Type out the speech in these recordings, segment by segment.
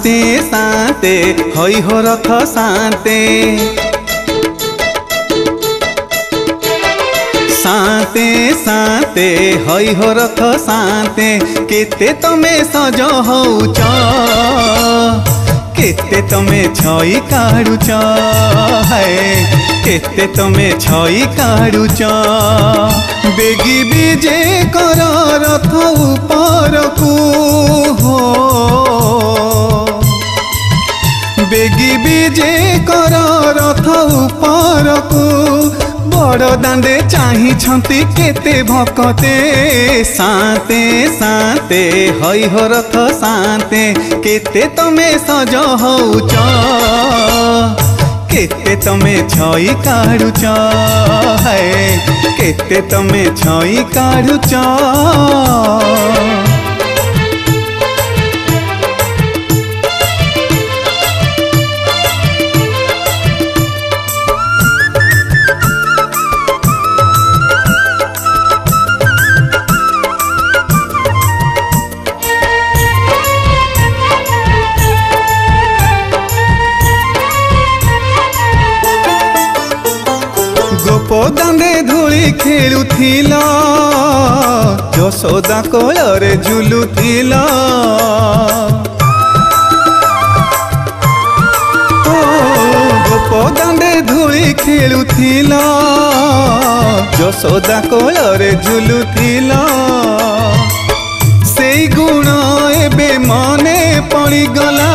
साते साते हई हो रथ साते साते साते हई हो रथ साते केते तमे सज होउच केते तमे छई काढुच है केते तमे छई काढुच बेगी बीजे कर रथ ऊपर को हो बेगी बीजे कर रथ ऊपर को बड़ दांडे चाही छंती केते भक्ते साते साते हई हो रथ साते केते तमे सज होउच केते तमे छई काढुच है केते तमे छई काढुच गोपदाने धूली खेलुथिला यशोदा कोଳରେ झुलुथिला गोपदाने धूली खेलुथिला यशोदा कोଳରେ झुलुथिला सेई गुण एबे मने पड़ी गला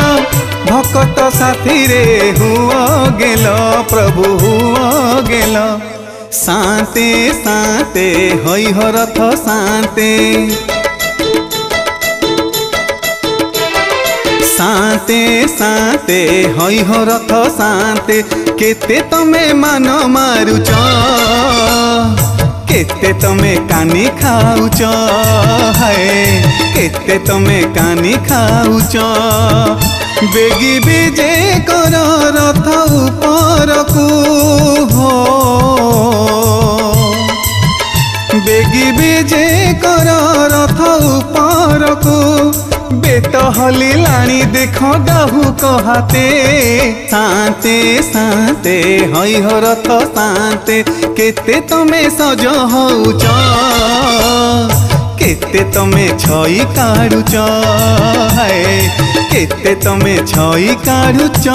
भक्त साथी रे हुआ गेल प्रभु हुआ गेल साते साते हई हो रथ साते साते साते हई हो रथ साते केते तमे मान मारुच केते तमे कानी खाउच है केते तमे कानी खाउच बेगी बीजे कर रथ ऊपर को हो बेगी बीजे कर रथ ऊपर को बेत हली लाणी देख डाहु कहते साते साते हई हो रथ साते केते तमे सज होउच केते तमे छई काढुच है केते तमे छई काढुच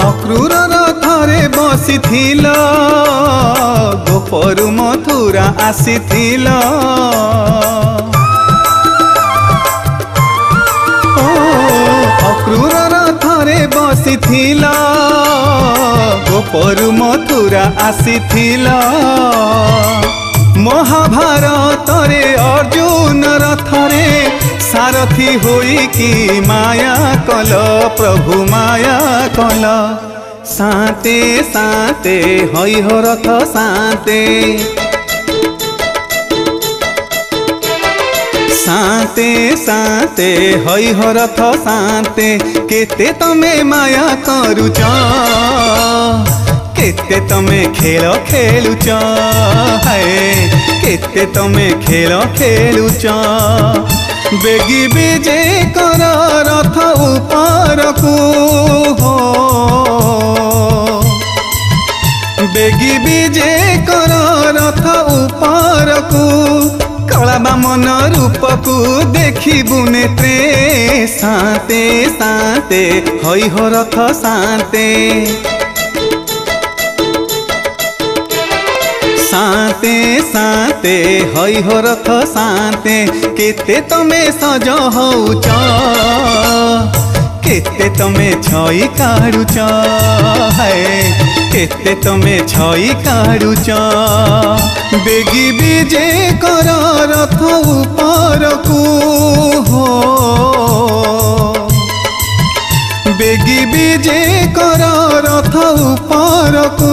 अक्रूर रथरे बसिथिला गोपरु मथुरा आसिथिला अक्रूर रथरे बसिथिला गोपरु मथुरा आसिथिला महाभारत रे अर्जुन रथरे सारथी होई की माया कल प्रभु माया कल साते साते हई हो रथ साते साते साते हई हो रथ साते केते तमे माया करुच केते तमे खेल खेलुच है केते तमे खेल खेलुच बेगी बीजे कर रथ ऊपर को हो बेगी बीजे कर रथ ऊपर को कला बामन रूप को देखिबु नेत्रे साते साते हई हो रथ साते साते साते हई हो रथ साते केते तमे सज होउच केते तमे छई काढुच है केते तमे छई काढुच बेगी बीजे कर रथ ऊपर को हो बेगी बीजे कर रथ ऊपर को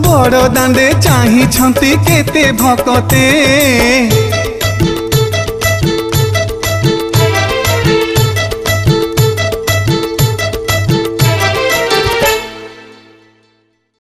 बड़ दांडे चाहिछंती केते भकते।